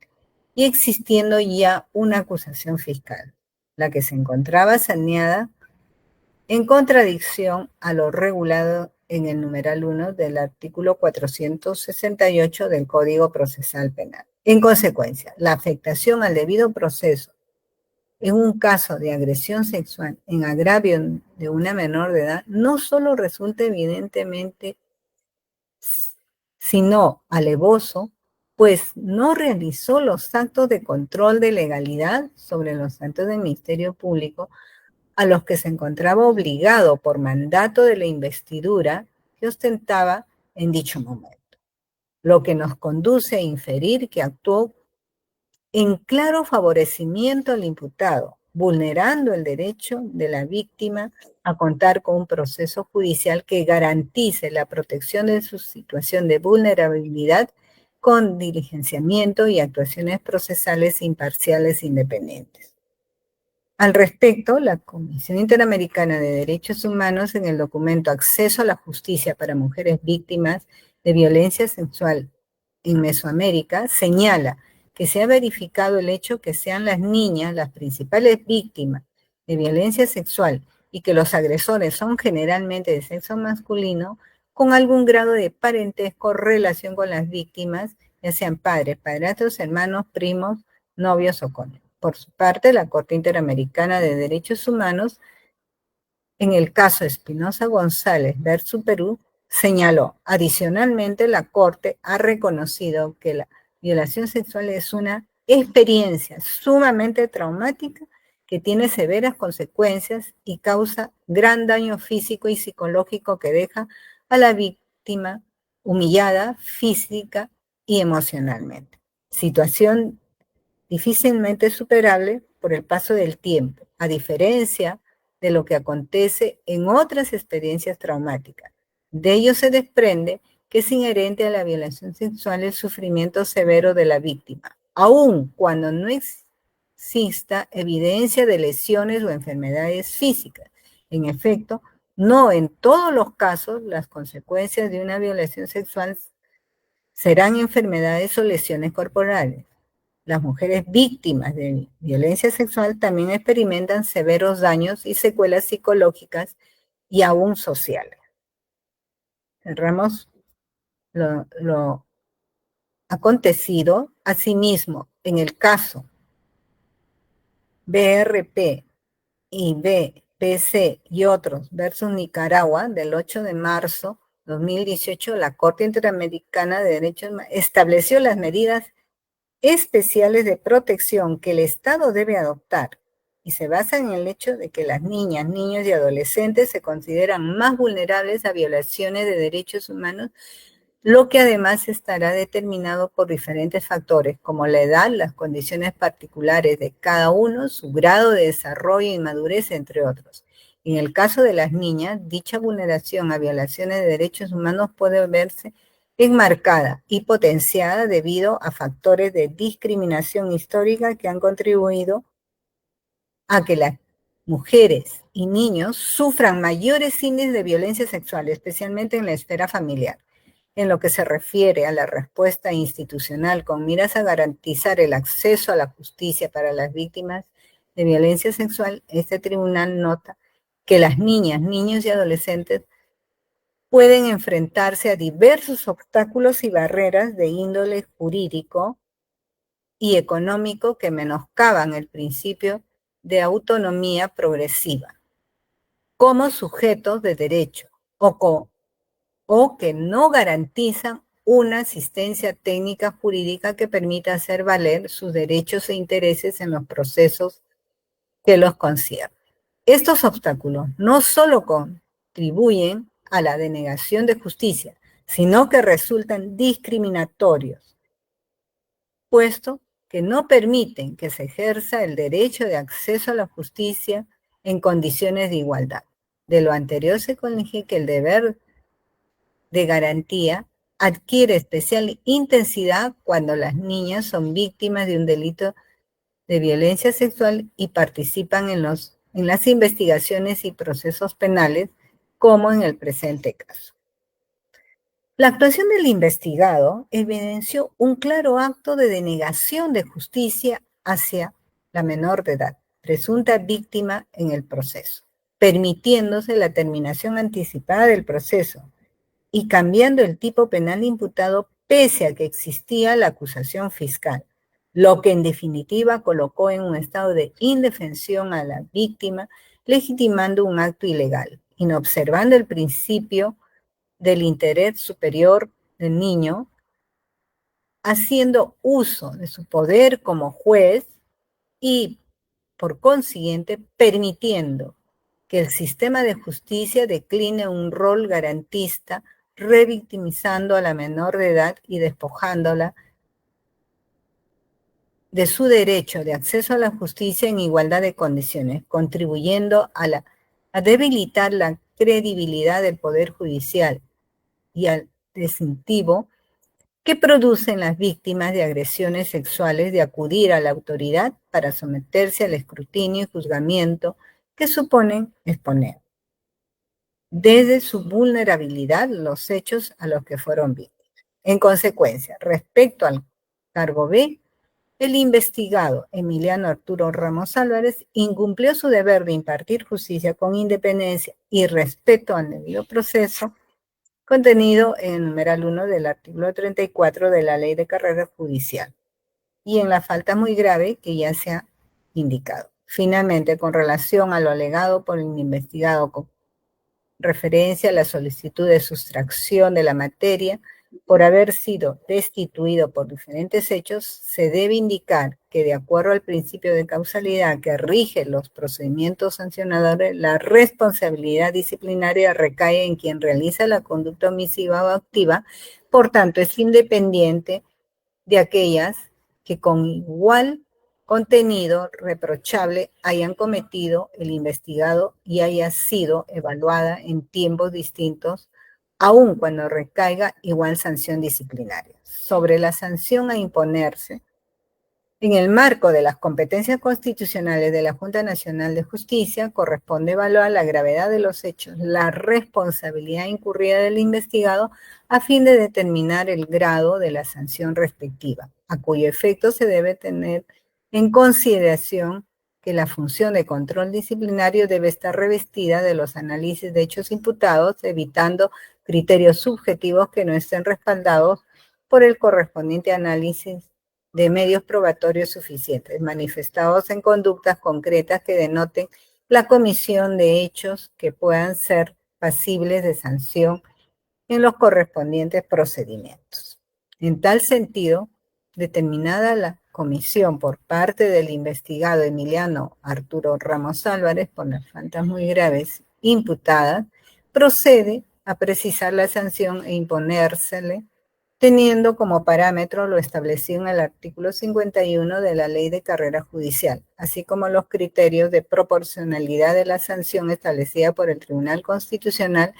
y existiendo ya una acusación fiscal, la que se encontraba saneada en contradicción a lo regulado en el numeral 1 del artículo 468 del Código Procesal Penal. En consecuencia, la afectación al debido proceso en un caso de agresión sexual en agravio de una menor de edad no solo resulta evidentemente, sino alevoso, pues no realizó los actos de control de legalidad sobre los actos del Ministerio Público a los que se encontraba obligado por mandato de la investidura que ostentaba en dicho momento, lo que nos conduce a inferir que actuó en claro favorecimiento al imputado, vulnerando el derecho de la víctima a contar con un proceso judicial que garantice la protección de su situación de vulnerabilidad con diligenciamiento y actuaciones procesales imparciales e independientes. Al respecto, la Comisión Interamericana de Derechos Humanos en el documento Acceso a la Justicia para Mujeres Víctimas de Violencia Sexual en Mesoamérica señala que se ha verificado el hecho que sean las niñas las principales víctimas de violencia sexual y que los agresores son generalmente de sexo masculino, con algún grado de parentesco o relación con las víctimas, ya sean padres, padrastros, hermanos, primos, novios o cónyuges. Por su parte, la Corte Interamericana de Derechos Humanos, en el caso Espinosa González versus Perú, señaló, adicionalmente, la Corte ha reconocido que la violación sexual es una experiencia sumamente traumática que tiene severas consecuencias y causa gran daño físico y psicológico que deja a la víctima humillada física y emocionalmente. Situación difícilmente superable por el paso del tiempo, a diferencia de lo que acontece en otras experiencias traumáticas. De ello se desprende que es inherente a la violación sexual el sufrimiento severo de la víctima, aun cuando no exista evidencia de lesiones o enfermedades físicas. En efecto, no en todos los casos las consecuencias de una violación sexual serán enfermedades o lesiones corporales. Las mujeres víctimas de violencia sexual también experimentan severos daños y secuelas psicológicas y aún sociales. Cerramos lo acontecido. Asimismo, en el caso BRP y BPC y otros versus Nicaragua del 8 de marzo de 2018, la Corte Interamericana de Derechos Humanos estableció las medidas especiales de protección que el Estado debe adoptar y se basan en el hecho de que las niñas, niños y adolescentes se consideran más vulnerables a violaciones de derechos humanos, lo que además estará determinado por diferentes factores como la edad, las condiciones particulares de cada uno, su grado de desarrollo y madurez, entre otros. En el caso de las niñas, dicha vulneración a violaciones de derechos humanos puede verse enmarcada y potenciada debido a factores de discriminación histórica que han contribuido a que las mujeres y niños sufran mayores índices de violencia sexual, especialmente en la esfera familiar. En lo que se refiere a la respuesta institucional con miras a garantizar el acceso a la justicia para las víctimas de violencia sexual, este tribunal nota que las niñas, niños y adolescentes pueden enfrentarse a diversos obstáculos y barreras de índole jurídico y económico que menoscaban el principio de autonomía progresiva como sujetos de derecho o que no garantizan una asistencia técnica jurídica que permita hacer valer sus derechos e intereses en los procesos que los conciernen. Estos obstáculos no solo contribuyen a la denegación de justicia, sino que resultan discriminatorios, puesto que no permiten que se ejerza el derecho de acceso a la justicia en condiciones de igualdad. De lo anterior se colige que el deber de garantía adquiere especial intensidad cuando las niñas son víctimas de un delito de violencia sexual y participan en las investigaciones y procesos penales, como en el presente caso. La actuación del investigado evidenció un claro acto de denegación de justicia hacia la menor de edad, presunta víctima en el proceso, permitiéndose la terminación anticipada del proceso y cambiando el tipo penal imputado pese a que existía la acusación fiscal, lo que en definitiva colocó en un estado de indefensión a la víctima, legitimando un acto ilegal, inobservando el principio del interés superior del niño, haciendo uso de su poder como juez y, por consiguiente, permitiendo que el sistema de justicia decline un rol garantista, revictimizando a la menor de edad y despojándola de su derecho de acceso a la justicia en igualdad de condiciones, contribuyendo a debilitar la credibilidad del Poder Judicial y al desincentivo que producen las víctimas de agresiones sexuales de acudir a la autoridad para someterse al escrutinio y juzgamiento que suponen exponer, desde su vulnerabilidad, los hechos a los que fueron víctimas. En consecuencia, respecto al cargo B, el investigado Emiliano Arturo Ramos Álvarez incumplió su deber de impartir justicia con independencia y respeto al debido proceso contenido en el numeral 1 del artículo 34 de la Ley de Carrera Judicial y en la falta muy grave que ya se ha indicado. Finalmente, con relación a lo alegado por el investigado con referencia a la solicitud de sustracción de la materia por haber sido destituido por diferentes hechos, se debe indicar que de acuerdo al principio de causalidad que rige los procedimientos sancionadores, la responsabilidad disciplinaria recae en quien realiza la conducta omisiva o activa, por tanto es independiente de aquellas que con igual contenido reprochable hayan cometido el investigado y haya sido evaluada en tiempos distintos, aun cuando recaiga igual sanción disciplinaria. Sobre la sanción a imponerse, en el marco de las competencias constitucionales de la Junta Nacional de Justicia, corresponde evaluar la gravedad de los hechos, la responsabilidad incurrida del investigado, a fin de determinar el grado de la sanción respectiva, a cuyo efecto se debe tener en consideración que la función de control disciplinario debe estar revestida de los análisis de hechos imputados, evitando criterios subjetivos que no estén respaldados por el correspondiente análisis de medios probatorios suficientes, manifestados en conductas concretas que denoten la comisión de hechos que puedan ser pasibles de sanción en los correspondientes procedimientos. En tal sentido, determinada la comisión por parte del investigado Emiliano Arturo Ramos Álvarez por las faltas muy graves imputadas, procede a precisar la sanción e imponérsele teniendo como parámetro lo establecido en el artículo 51 de la Ley de Carrera Judicial, así como los criterios de proporcionalidad de la sanción establecida por el Tribunal Constitucional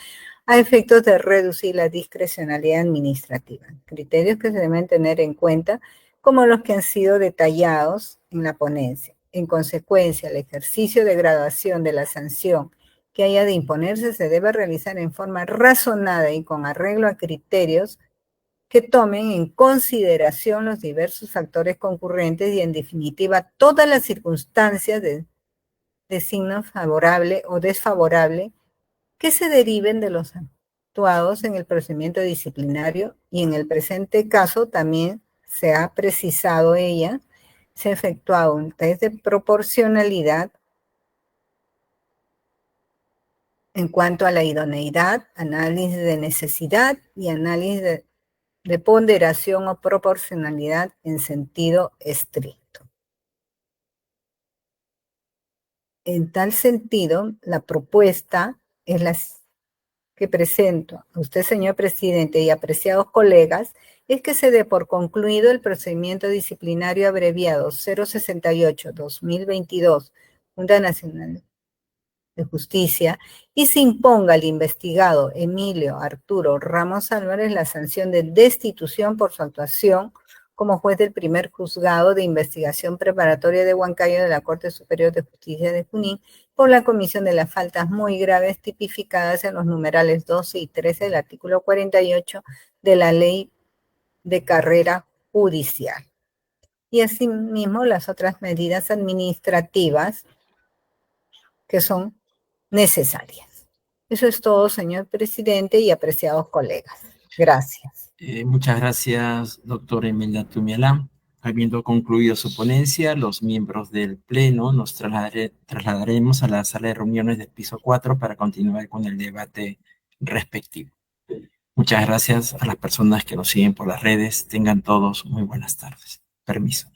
a efectos de reducir la discrecionalidad administrativa, criterios que se deben tener en cuenta como los que han sido detallados en la ponencia. En consecuencia, el ejercicio de graduación de la sanción que haya de imponerse se debe realizar en forma razonada y con arreglo a criterios que tomen en consideración los diversos factores concurrentes y, en definitiva, todas las circunstancias de signo favorable o desfavorable que se deriven de los actuados en el procedimiento disciplinario, y en el presente caso también se ha precisado se ha efectuado un test de proporcionalidad en cuanto a la idoneidad, análisis de necesidad y análisis de ponderación o proporcionalidad en sentido estricto. En tal sentido, la propuesta es la que presento a usted, señor presidente, y apreciados colegas, es que se dé por concluido el procedimiento disciplinario abreviado 068-2022, Junta Nacional de Justicia, y se imponga al investigado Emilio Arturo Ramos Álvarez la sanción de destitución por su actuación como juez del primer juzgado de investigación preparatoria de Huancayo de la Corte Superior de Justicia de Junín por la comisión de las faltas muy graves tipificadas en los numerales 12 y 13 del artículo 48 de la Ley de Carrera Judicial. Y asimismo las otras medidas administrativas que son necesarias. Eso es todo, señor presidente y apreciados colegas. Gracias. Muchas gracias, doctora Imelda Tumialá. Habiendo concluido su ponencia, los miembros del Pleno nos trasladaremos a la sala de reuniones del piso 4 para continuar con el debate respectivo. Muchas gracias a las personas que nos siguen por las redes. Tengan todos muy buenas tardes. Permiso.